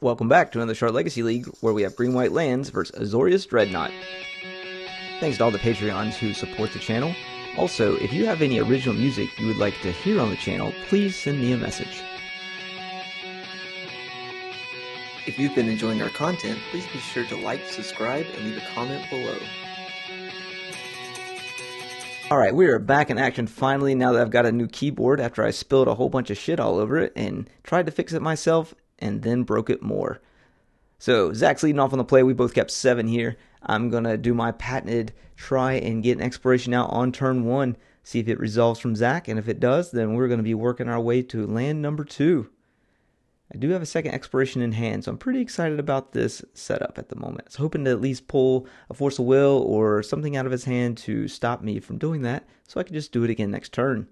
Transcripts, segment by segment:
Welcome back to another short Legacy League where we have green-white lands versus Azorious Dreadnought. Thanks to all the Patreons who support the channel. Also, if you have any original music you would like to hear on the channel, please send me a message. If you've been enjoying our content, please be sure to like, subscribe, and leave a comment below. Alright, we are back in action finally now that I've got a new keyboard after I spilled a whole bunch of shit all over it and tried to fix it myself and then broke it more. So, Zach's leading off on the play. We both kept 7 here. I'm going to do my patented try and get an expiration out on turn 1. See if it resolves from Zach, and if it does, then we're going to be working our way to land number 2. I do have a second expiration in hand, so I'm pretty excited about this setup at the moment. I was hoping to at least pull a Force of Will or something out of his hand to stop me from doing that, so I can just do it again next turn.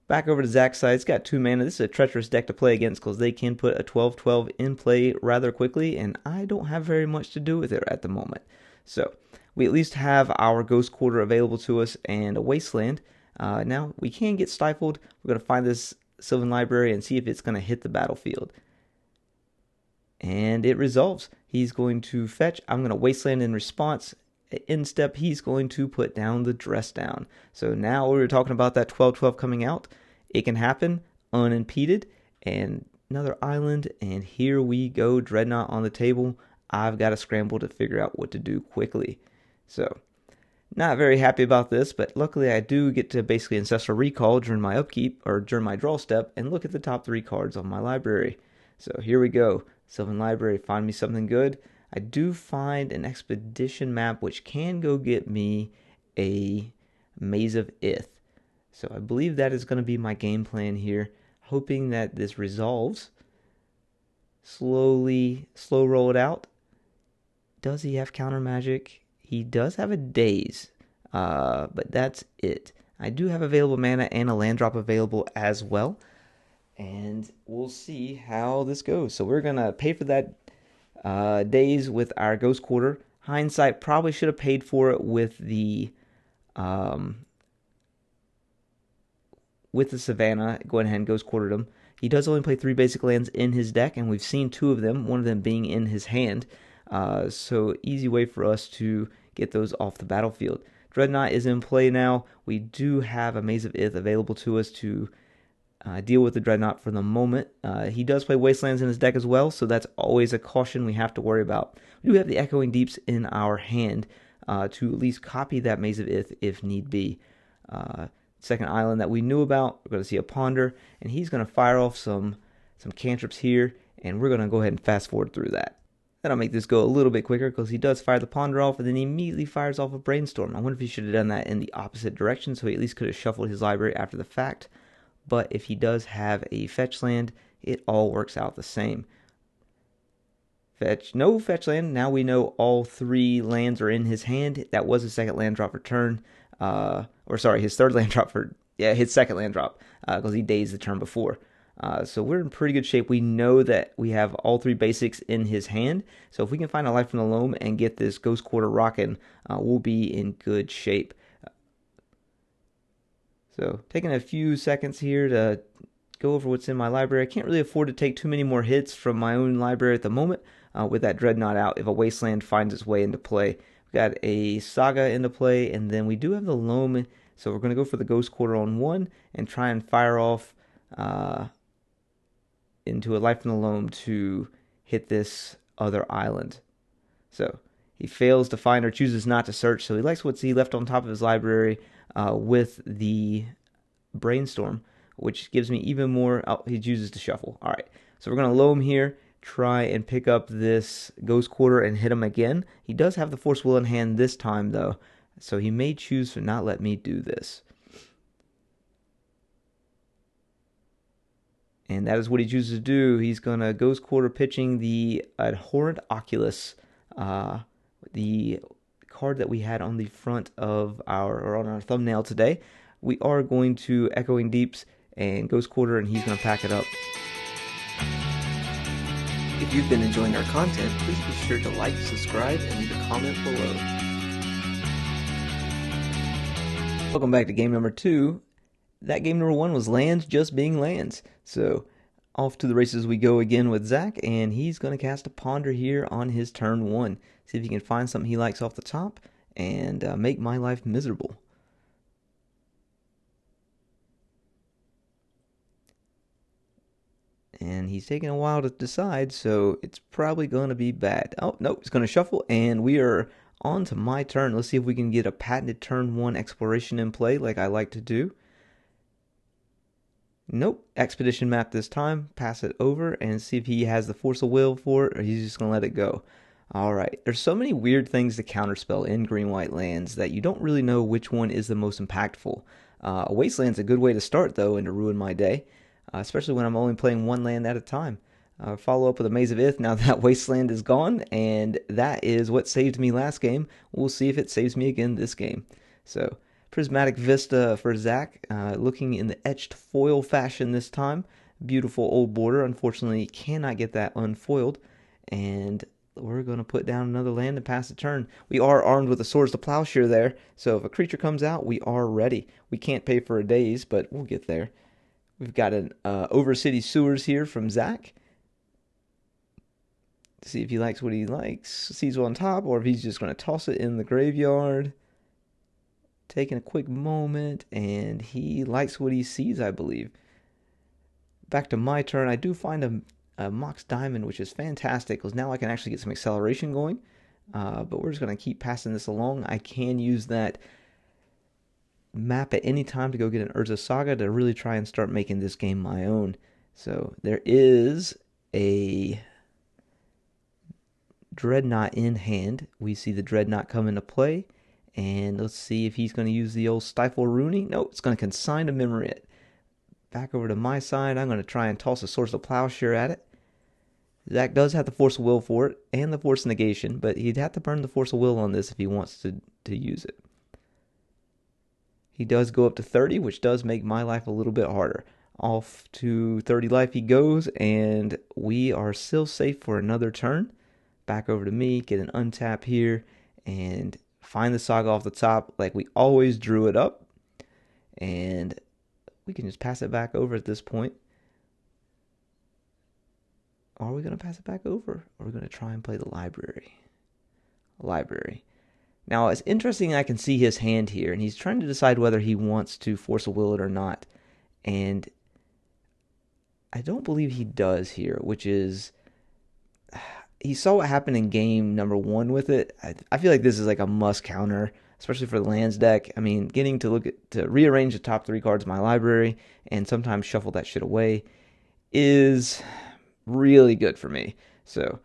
Back over to Zach's side, it's got 2 mana. This is a treacherous deck to play against because they can put a 12/12 in play rather quickly, and I don't have very much to do with it at the moment. So, we at least have our Ghost Quarter available to us and a Wasteland. Now, we can get stifled. We're going to find this Sylvan Library and see if it's going to hit the battlefield. And it resolves. He's going to fetch. I'm going to Wasteland in response. In step, he's going to put down the Dress Down. So now we were talking about that 12/12 coming out. It can happen unimpeded. And another island. And here we go. Dreadnought on the table. I've got to scramble to figure out what to do quickly. So, not very happy about this, but luckily I do get to basically Ancestral Recall during my upkeep, or during my draw step, and look at the top 3 cards on my library. So here we go. Sylvan Library, find me something good. I do find an Expedition map, which can go get me a Maze of Ith. So I believe that is going to be my game plan here, hoping that this resolves. Slow roll it out. Does he have counter magic? He does have a Daze, but that's it. I do have available mana and a land drop available as well, and we'll see how this goes. So we're gonna pay for that Daze with our Ghost Quarter. Hindsight, probably should have paid for it with the Savannah. Go ahead and Ghost Quartered him. He does only play 3 basic lands in his deck, and we've seen 2 of them, one of them being in his hand. So easy way for us to get those off the battlefield. Dreadnought is in play now. We do have a Maze of Ith available to us to deal with the Dreadnought for the moment. He does play Wastelands in his deck as well, so that's always a caution we have to worry about. We do have the Echoing Deeps in our hand to at least copy that Maze of Ith if need be. Second island that we knew about, we're going to see a Ponder, and he's going to fire off some cantrips here, and we're going to go ahead and fast forward through that. That'll make this go a little bit quicker because he does fire the Ponder off and then he immediately fires off a Brainstorm. I wonder if he should have done that in the opposite direction so he at least could have shuffled his library after the fact. But if he does have a fetch land, it all works out the same. No fetch land. Now we know all 3 lands are in his hand. That was his second land drop for turn. His third land drop his second land drop because he dazed the turn before. So we're in pretty good shape. We know that we have all 3 basics in his hand. So if we can find a Life from the Loam and get this Ghost Quarter rocking, we'll be in good shape. So taking a few seconds here to go over what's in my library. I can't really afford to take too many more hits from my own library at the moment with that Dreadnought out if a Wasteland finds its way into play. We've got a Saga into play, and then we do have the Loam. So we're going to go for the Ghost Quarter on 1 and try and fire off into a Life from the Loam to hit this other island. So he fails to find or chooses not to search, so he likes what he left on top of his library with the Brainstorm, which gives me even more. Oh, he chooses to shuffle. All right, so we're going to Loam here, try and pick up this Ghost Quarter and hit him again. He does have the Force Will in hand this time, though, so he may choose to not let me do this. And that is what he chooses to do. He's going to Ghost Quarter pitching the Abhorrent Oculus, the card that we had on the front of on our thumbnail today. We are going to Echoing Deeps and Ghost Quarter, and he's going to pack it up. If you've been enjoying our content, please be sure to like, subscribe, and leave a comment below. Welcome back to game number 2. That game number 1 was lands just being lands. So Off to the races we go again with Zach, and he's going to cast a Ponder here on his turn 1. See if he can find something he likes off the top and make my life miserable. And he's taking a while to decide, so it's probably going to be bad. Oh, no, it's going to shuffle, and we are on to my turn. Let's see if we can get a patented turn 1 exploration in play like I like to do. Nope, expedition map this time. Pass it over and see if he has the force of will for it, or he's just going to let it go. All right, there's so many weird things to counterspell in green-white lands that you don't really know which one is the most impactful. A wasteland's a good way to start, though, and to ruin my day, especially when I'm only playing one land at a time. Follow up with a Maze of Ith now that wasteland is gone, and that is what saved me last game. We'll see if it saves me again this game. So, Prismatic Vista for Zach, looking in the etched foil fashion this time. Beautiful old border. Unfortunately, cannot get that unfoiled. And we're going to put down another land and pass the turn. We are armed with the Swords to Plowshare there, so if a creature comes out, we are ready. We can't pay for a daze, but we'll get there. We've got an Overcity Sewers here from Zach. See if he likes what he likes. Sees on top, or if he's just going to toss it in the graveyard. Taking a quick moment, and he likes what he sees, I believe. Back to my turn. I do find a Mox Diamond, which is fantastic, because now I can actually get some acceleration going. But we're just going to keep passing this along. I can use that map at any time to go get an Urza Saga to really try and start making this game my own. So there is a Dreadnought in hand. We see the Dreadnought come into play. And let's see if he's going to use the old Stifle Rooney. No, it's going to consign to memory it. Back over to my side, I'm going to try and toss a Source of Plowshare at it. Zach does have the Force of Will for it, and the Force Negation, but he'd have to burn the Force of Will on this if he wants to use it. He does go up to 30, which does make my life a little bit harder. Off to 30 life he goes, and we are still safe for another turn. Back over to me, get an untap here, and find the Saga off the top like we always drew it up. And we can just pass it back over at this point. Are we going to pass it back over? Or are we going to try and play the library? Library. Now, it's interesting I can see his hand here, and he's trying to decide whether he wants to force a will it or not. And I don't believe he does here, which is... He saw what happened in game number 1 with it. I feel like this is like a must counter, especially for the lands deck. I mean, getting to rearrange the top 3 cards of my library and sometimes shuffle that shit away is really good for me. So,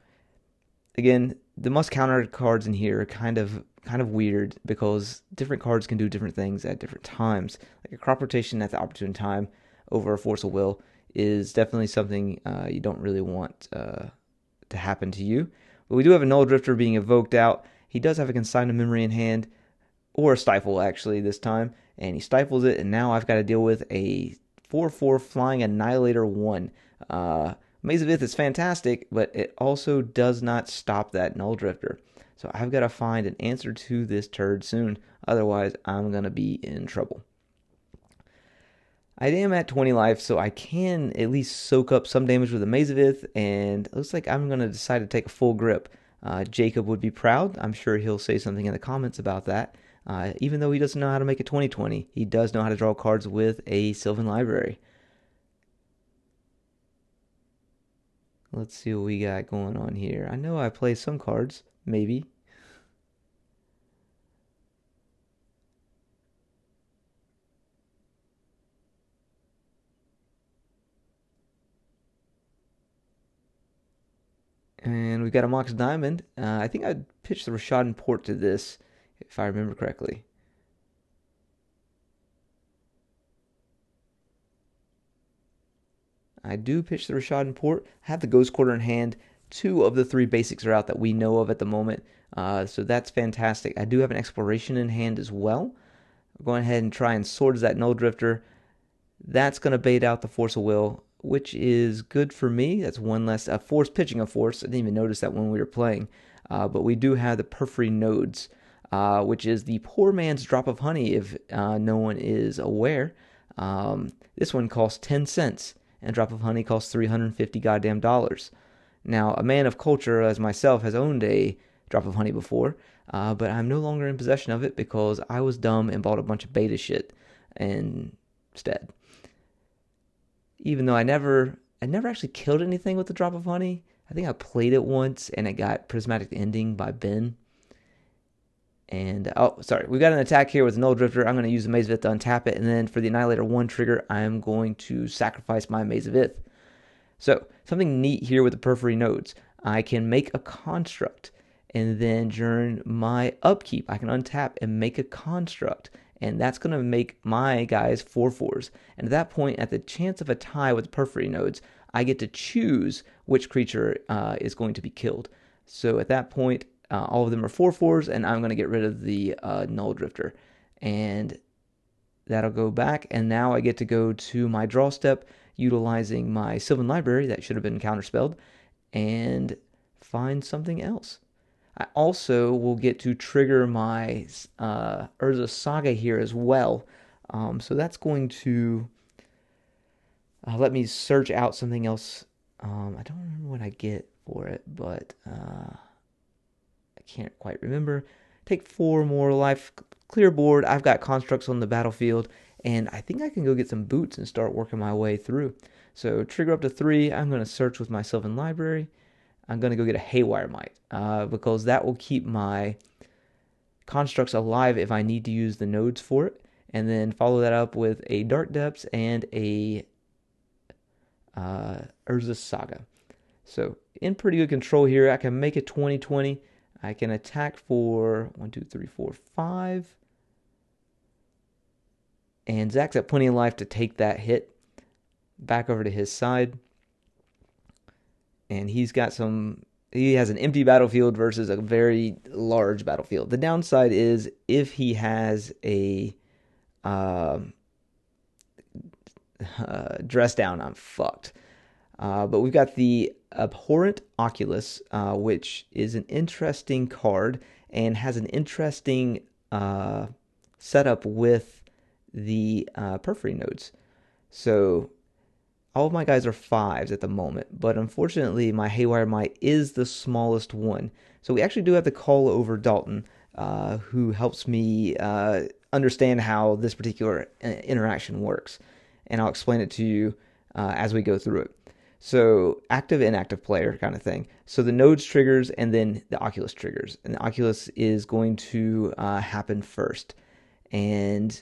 again, the must counter cards in here are kind of weird because different cards can do different things at different times. Like a crop rotation at the opportune time over a force of will is definitely something you don't really want to happen to you. But we do have a Null Drifter being evoked out. He does have a Consign to Memory in hand, or a Stifle actually this time, and he stifles it, and now I've got to deal with a 4/4 Flying Annihilator 1. Maze of Ith is fantastic, but it also does not stop that Null Drifter. So I've got to find an answer to this turd soon, otherwise I'm going to be in trouble. I am at 20 life, so I can at least soak up some damage with a Maze of Ith, and it looks like I'm going to decide to take a full grip. Jacob would be proud. I'm sure he'll say something in the comments about that. Even though he doesn't know how to make a 20/20, he does know how to draw cards with a Sylvan Library. Let's see what we got going on here. I know I play some cards, maybe. And we've got a Mox Diamond. I think I'd pitch the Rashadan Port to this, if I remember correctly. I do pitch the Rashadan Port. I have the Ghost Quarter in hand. 2 of the 3 basics are out that we know of at the moment. So that's fantastic. I do have an Exploration in hand as well. I'm going ahead and try and Swords that Null Drifter. That's going to bait out the Force of Will, which is good for me. That's one less force, pitching a force. I didn't even notice that when we were playing. But we do have the Periphery Nodes, which is the poor man's drop of honey, if no one is aware. This one costs 10 cents, and a drop of honey costs 350 goddamn dollars. Now, a man of culture as myself has owned a drop of honey before, but I'm no longer in possession of it because I was dumb and bought a bunch of beta shit instead. Even though I never actually killed anything with the drop of honey. I think I played it once and it got Prismatic Ending by Ben. And, oh, sorry, we got an attack here with Null Drifter. I'm going to use the Maze of Ith to untap it. And then for the Annihilator 1 trigger, I'm going to sacrifice my Maze of Ith. So, something neat here with the Periphery nodes. I can make a construct. And then during my upkeep, I can untap and make a construct. And that's going to make my guys 4/4s. And at that point, at the chance of a tie with the Periphery nodes, I get to choose which creature is going to be killed. So at that point, all of them are 4/4s, and I'm going to get rid of the Null Drifter. And that'll go back, and now I get to go to my draw step, utilizing my Sylvan Library that should have been counterspelled, and find something else. I also will get to trigger my Urza Saga here as well. So that's going to let me search out something else. I don't remember what I get for it, but I can't quite remember. Take 4 more life, clear board. I've got constructs on the battlefield, and I think I can go get some boots and start working my way through. So trigger up to 3. I'm going to search with my Sylvan Library. I'm going to go get a Haywire Might because that will keep my constructs alive if I need to use the nodes for it. And then follow that up with a Dark Depths and a Urza Saga. So in pretty good control here. I can make it 20/20. I can attack for 1, 2, 3, 4, 5. And Zach's got plenty of life to take that hit back over to his side. And he has an empty battlefield versus a very large battlefield. The downside is if he has a dress down, I'm fucked. But we've got the Abhorrent Oculus, which is an interesting card and has an interesting setup with the Periphery nodes. So all of my guys are 5s at the moment, but unfortunately my Haywire Might is the smallest one. So we actually do have to call over Dalton, who helps me understand how this particular interaction works. And I'll explain it to you as we go through it. So active, inactive player kind of thing. So the nodes triggers and then the Oculus triggers. And the Oculus is going to happen first. And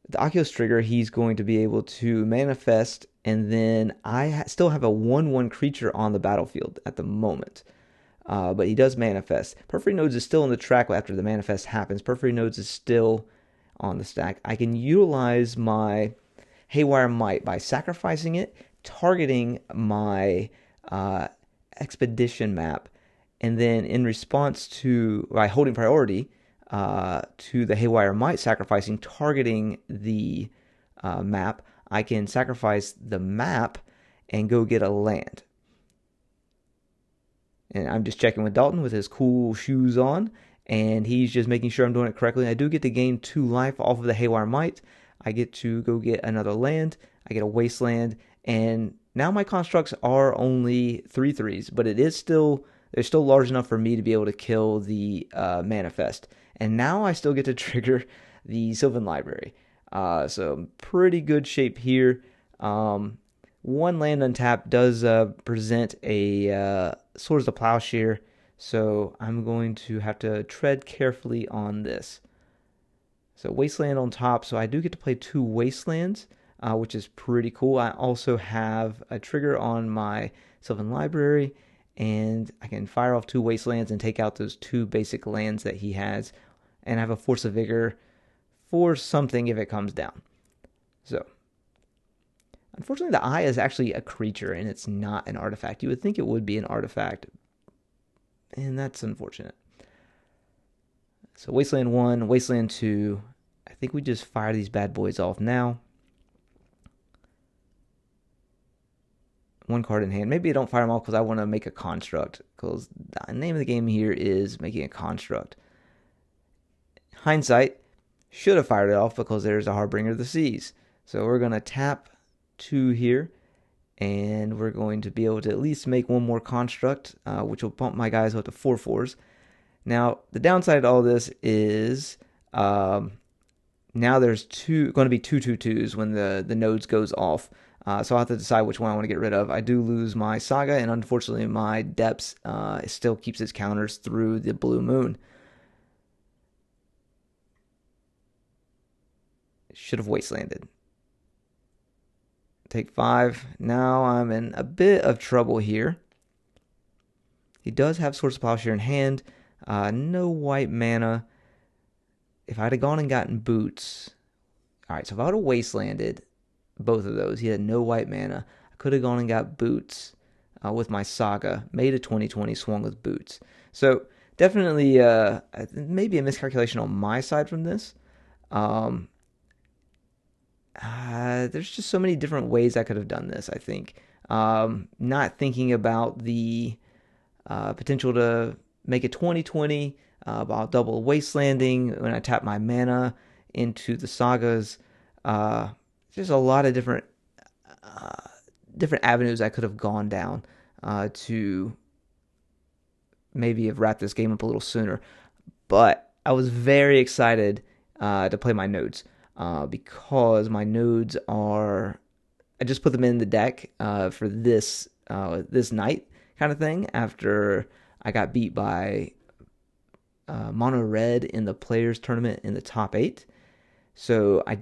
the Oculus trigger, he's going to be able to manifest, and then I still have a 1/1 creature on the battlefield at the moment. But he does manifest. Periphery Nodes is still in the track after the manifest happens. Periphery Nodes is still on the stack. I can utilize my Haywire Might by sacrificing it, targeting my expedition map, and then in response to, by holding priority, to the Haywire Might sacrificing, targeting the map, I can sacrifice the map and go get a land. And I'm just checking with Dalton with his cool shoes on, and he's just making sure I'm doing it correctly. I do get to gain 2 life off of the Haywire Might. I get to go get another land. I get a Wasteland, and now my constructs are only 3/3s, but they're still large enough for me to be able to kill the manifest. And now I still get to trigger the Sylvan Library. So pretty good shape here. 1 land untapped does present a Swords of Plowshare, so I'm going to have to tread carefully on this. So Wasteland on top, so I do get to play 2 Wastelands, which is pretty cool. I also have a trigger on my Sylvan Library, and I can fire off 2 Wastelands and take out those 2 basic lands that he has, and I have a Force of Vigor for something if it comes down. So, unfortunately, the Eye is actually a creature, and it's not an artifact. You would think it would be an artifact, and that's unfortunate. So Wasteland 1, Wasteland 2. I think we just fire these bad boys off now. 1 card in hand. Maybe I don't fire them off because I want to make a construct, because the name of the game here is making a construct. Hindsight, should have fired it off because there's a Harbinger of the Seas. So we're going to tap 2 here, And we're going to be able to at least make one more construct, which will bump my guys up to 4/4s. Now, the downside to all this is now there's going to be 2/2/2s when the nodes goes off. So I'll have to decide which one I want to get rid of. I do lose my Saga, and unfortunately my Depths still keeps its counters through the Blue Moon. Should have Wastelanded. Take 5. Now I'm in a bit of trouble here. He does have Swords of Plowshare in hand. No white mana. If I'd have gone and gotten Boots. Alright, so if I would have Wastelanded both of those, he had no white mana. I could have gone and got Boots with my Saga. Made a 20/20, swung with Boots. So definitely maybe a miscalculation on my side from this. There's just so many different ways I could have done this, I think. Not thinking about the potential to make a 20/20, about double Wastelanding when I tap my mana into the Sagas. There's a lot of different avenues I could have gone down to maybe have wrapped this game up a little sooner. But I was very excited to play my nodes. Because my nodes are, I just put them in the deck for this night kind of thing after I got beat by mono red in the players tournament in the top 8. So I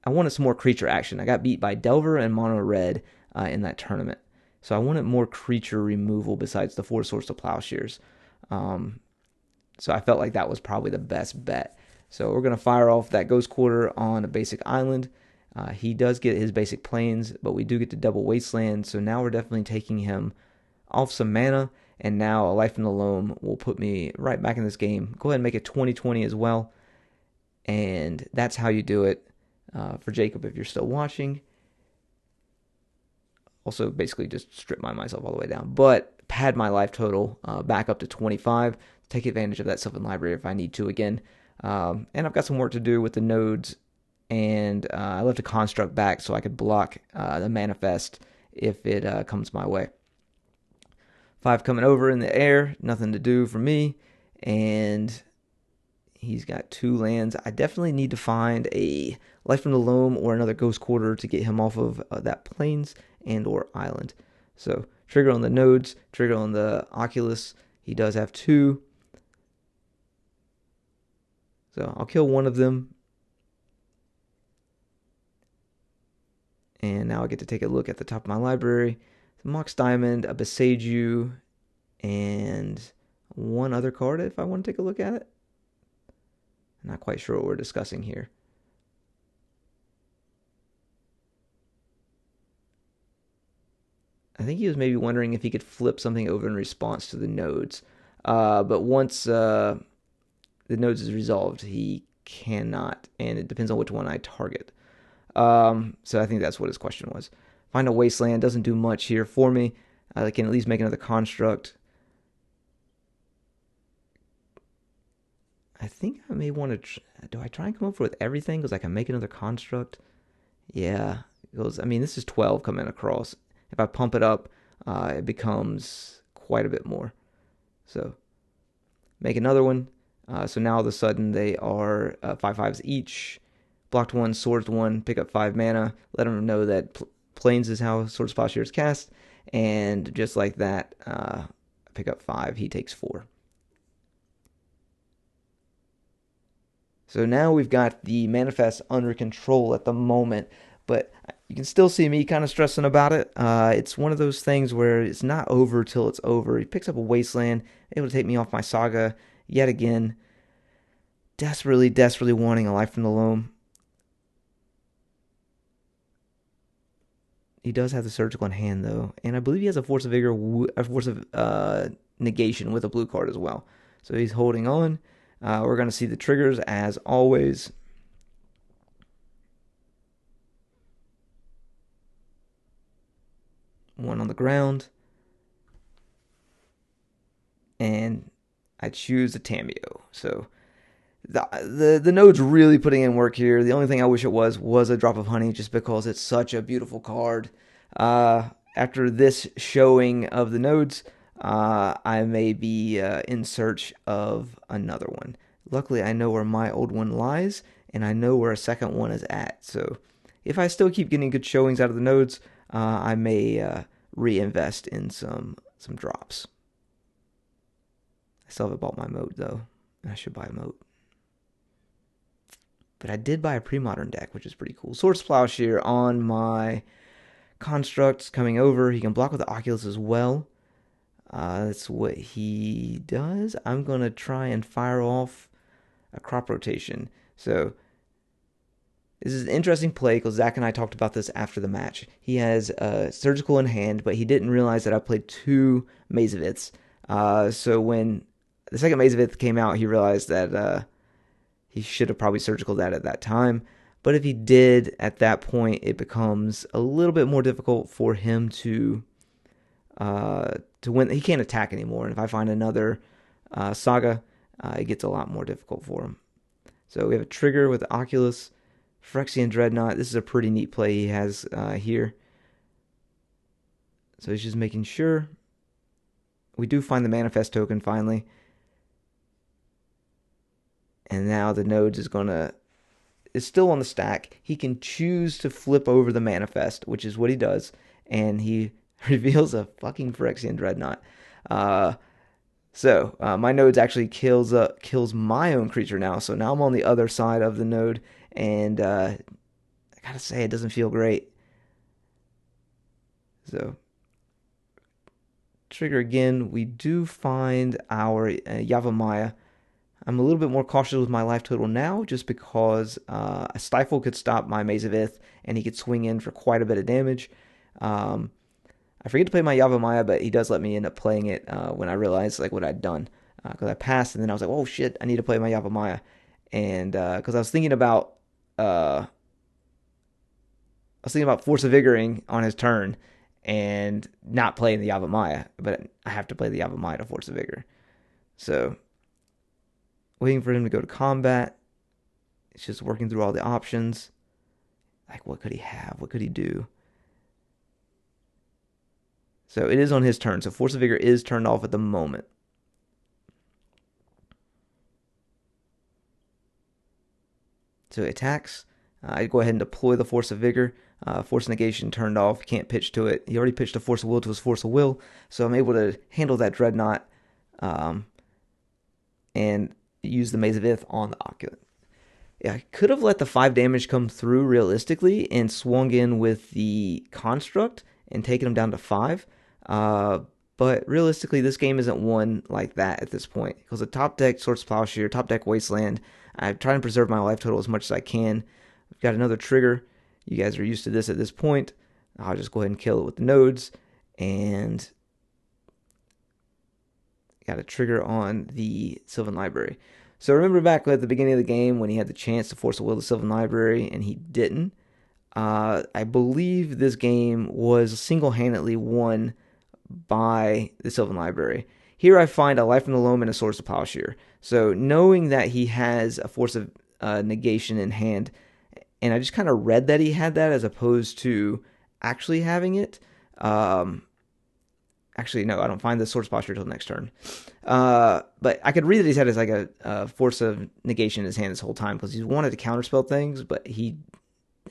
wanted some more creature action. I got beat by Delver and mono red in that tournament. So I wanted more creature removal besides the 4 Swords of Plowshares. So I felt like that was probably the best bet. So we're going to fire off that Ghost Quarter on a basic island. He does get his basic plains, but we do get to double Wasteland. So now we're definitely taking him off some mana. And now a Life from the Loam will put me right back in this game. Go ahead and make it 20/20 as well. And that's how you do it for Jacob if you're still watching. Also basically just strip myself all the way down. But pad my life total back up to 25. Take advantage of that Sylvan Library if I need to again. And I've got some work to do with the nodes, and I left a construct back so I could block the manifest if it comes my way. 5 coming over in the air, nothing to do for me, and he's got 2 lands. I definitely need to find a Life from the Loam or another Ghost Quarter to get him off of that plains and or island. So trigger on the nodes, trigger on the Oculus. He does have 2. So I'll kill one of them. And now I get to take a look at the top of my library. Mox Diamond, a Beseiju, and one other card if I want to take a look at it. I'm not quite sure what we're discussing here. I think he was maybe wondering if he could flip something over in response to the nodes. But once the nodes is resolved, he cannot, and it depends on which one I target. So I think that's what his question was. Find a Wasteland doesn't do much here for me. I can at least make another construct. I think I may want to. Do I try and come up with everything because I can make another construct? Yeah, because I mean this is 12 coming across. If I pump it up, it becomes quite a bit more. So make another one. So now all of a sudden they are 5/5s each. Blocked 1, swords 1, pick up 5 mana. Let them know that plains is how Swords of Plowshare is cast. And just like that, pick up 5. He takes 4. So now we've got the manifest under control at the moment. But you can still see me kind of stressing about it. It's one of those things where it's not over till it's over. He picks up a Wasteland, able to take me off my Saga yet again. Desperately, desperately wanting a Life from the Loam. He does have the Surgical in hand, though. And I believe he has a Force of Vigor, a Force of Negation with a blue card as well. So he's holding on. We're going to see the triggers as always. One on the ground. And I choose a Tameo. So the node's really putting in work here. The only thing I wish it was a Drop of Honey, just because it's such a beautiful card. After this showing of the nodes, I may be in search of another one. Luckily, I know where my old one lies, and I know where a second one is at. So if I still keep getting good showings out of the nodes, I may reinvest in some drops. I still haven't bought my moat though. I should buy a moat. But I did buy a pre-modern deck, which is pretty cool. Swords Plowshare on my constructs coming over. He can block with the Oculus as well. That's what he does. I'm going to try and fire off a crop rotation. So this is an interesting play because Zach and I talked about this after the match. He has Surgical in hand, but he didn't realize that I played two Maze of Iths. So when the second Maze of Ith came out, he realized that he should have probably Surgical that at that time. But if he did at that point, it becomes a little bit more difficult for him to win. He can't attack anymore. And if I find another Saga, it gets a lot more difficult for him. So we have a trigger with the Oculus, Phyrexian Dreadnought. This is a pretty neat play he has here. So he's just making sure. We do find the Manifest token finally. And now the nodes is still on the stack. He can choose to flip over the Manifest, which is what he does. And he reveals a fucking Phyrexian Dreadnought. So my nodes actually kills my own creature now. So now I'm on the other side of the node. And I gotta say, it doesn't feel great. So trigger again. We do find our Yavimaya. I'm a little bit more cautious with my life total now, just because a Stifle could stop my Maze of Ith, and he could swing in for quite a bit of damage. I forget to play my Yavimaya, but he does let me end up playing it when I realized like what I'd done. Because I passed, and then I was like, oh shit, I need to play my Yavimaya. And because I was thinking about Force of Vigoring on his turn and not playing the Yavimaya, but I have to play the Yavimaya to Force of Vigor. So waiting for him to go to combat. It's just working through all the options. Like, what could he have? What could he do? So it is on his turn. So Force of Vigor is turned off at the moment. So he attacks. I go ahead and deploy the Force of Vigor. Force Negation turned off. Can't pitch to it. He already pitched a Force of Will to his Force of Will. So I'm able to handle that Dreadnought. And use the Maze of Ith on the Oculus. Yeah, I could have let the 5 damage come through realistically and swung in with the Construct and taken him down to 5. But realistically, this game isn't won like that at this point. Because the top deck Swords Plowshare, top deck Wasteland, I'm trying to preserve my life total as much as I can. We've got another trigger. You guys are used to this at this point. I'll just go ahead and kill it with the nodes. And got a trigger on the Sylvan Library. So remember back at the beginning of the game when he had the chance to force a will to Sylvan Library and he didn't. I believe this game was single-handedly won by the Sylvan Library. Here I find a Life from the Loam and a Swords to Plowshare. So knowing that he has a Force of Negation in hand, and I just kind of read that he had that as opposed to actually having it. Actually, no, I don't find the Swords Posture until next turn. But I could read that he's had as like a Force of Negation in his hand this whole time because he's wanted to counterspell things, but he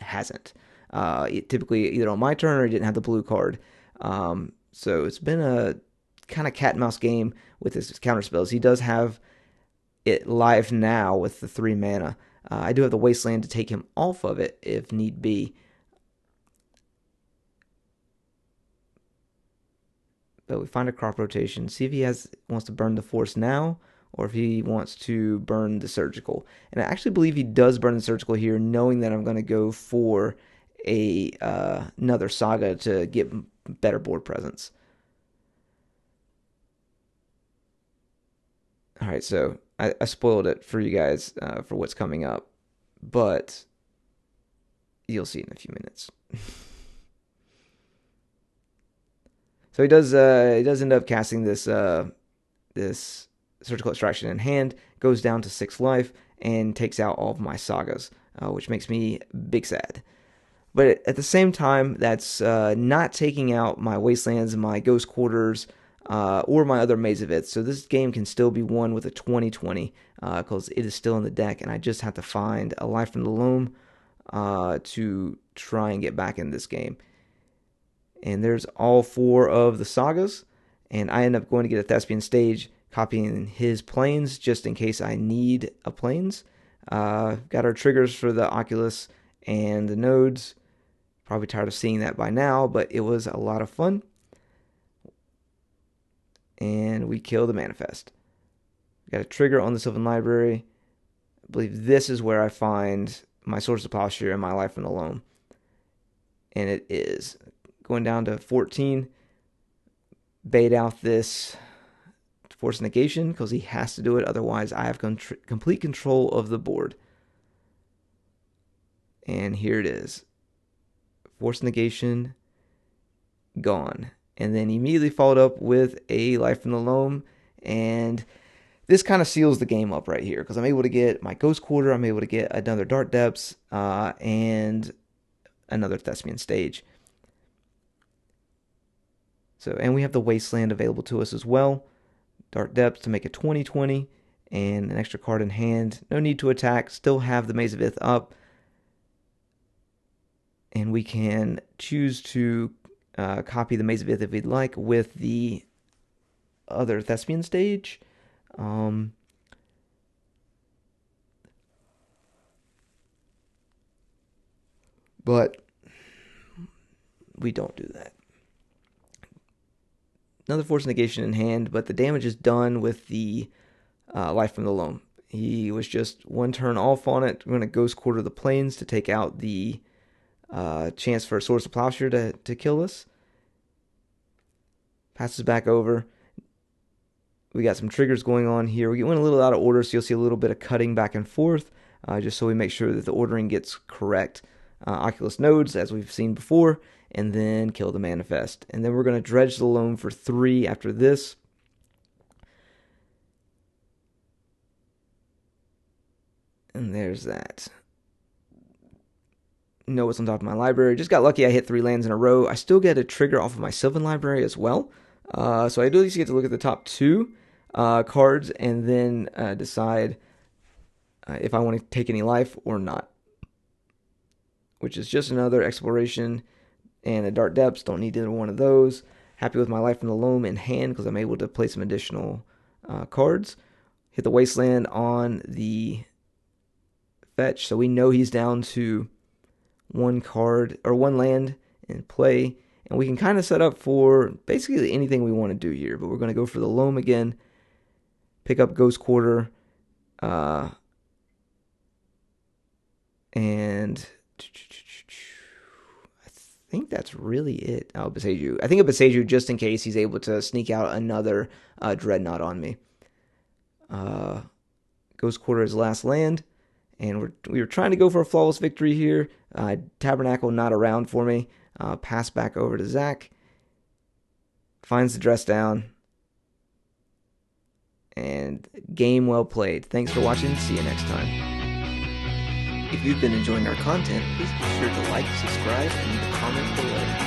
hasn't. Typically either on my turn or he didn't have the blue card. So it's been a kind of cat and mouse game with his counterspells. He does have it live now with the 3 mana. I do have the Wasteland to take him off of it if need be. But we find a crop rotation. See if he wants to burn the Force now, or if he wants to burn the Surgical. And I actually believe he does burn the Surgical here, knowing that I'm going to go for another Saga to get better board presence. All right, so I spoiled it for you guys for what's coming up, but you'll see in a few minutes. So he does end up casting this Surgical Extraction in hand, goes down to 6 life, and takes out all of my Sagas, which makes me big sad. But at the same time, that's not taking out my Wastelands, my Ghost Quarters, or my other Maze of It. So this game can still be won with a 20/20 because it is still in the deck, and I just have to find a Life from the Loam to try and get back in this game. And there's all 4 of the sagas, and I end up going to get a Thespian Stage, copying his planes just in case I need a planes. Got our triggers for the Oculus and the nodes. Probably tired of seeing that by now, but it was a lot of fun. And we kill the Manifest. Got a trigger on the Sylvan Library. I believe this is where I find my Source of Plowshare and my Life from the Loam. And it is. Going down to 14. Bait out this Force Negation because he has to do it. Otherwise, I have complete control of the board. And here it is. Force Negation gone. And then immediately followed up with a Life from the Loam. And this kind of seals the game up right here because I'm able to get my Ghost Quarter. I'm able to get another Dark Depths and another Thespian Stage. So, and we have the Wasteland available to us as well. Dark Depths to make a 20/20 and an extra card in hand. No need to attack. Still have the Maze of Ith up. And we can choose to copy the Maze of Ith if we'd like with the other Thespian Stage. But we don't do that. Another Force Negation in hand, but the damage is done with the Life from the Loam. He was just 1 turn off on it. We're going to Ghost Quarter the Plains to take out the chance for a Source of Plowshare to kill us. Passes back over. We got some triggers going on here. We went a little out of order, so you'll see a little bit of cutting back and forth, just so we make sure that the ordering gets correct. Oculus Nodes, as we've seen before, and then kill the Manifest. And then we're going to Dredge the Loam for 3 after this. And there's that. Know what's on top of my library. Just got lucky I hit 3 lands in a row. I still get a trigger off of my Sylvan Library as well. So I do at least get to look at the top 2 cards and then decide if I want to take any life or not. Which is just another Exploration and a Dark Depths. Don't need either one of those. Happy with my Life from the Loam in hand because I'm able to play some additional cards. Hit the Wasteland on the fetch, so we know he's down to 1 card or 1 land in play, and we can kind of set up for basically anything we want to do here. But we're going to go for the Loam again, pick up Ghost Quarter, and I think that's really it. Oh, Beseju. I think of Beseju just in case he's able to sneak out another Dreadnought on me. Ghost Quarter is last land, and we were trying to go for a flawless victory here. Tabernacle not around for me. Pass back over to Zach. Finds the dress down. And game well played. Thanks for watching. See you next time. If you've been enjoying our content, please be sure to like, subscribe, and leave a comment below.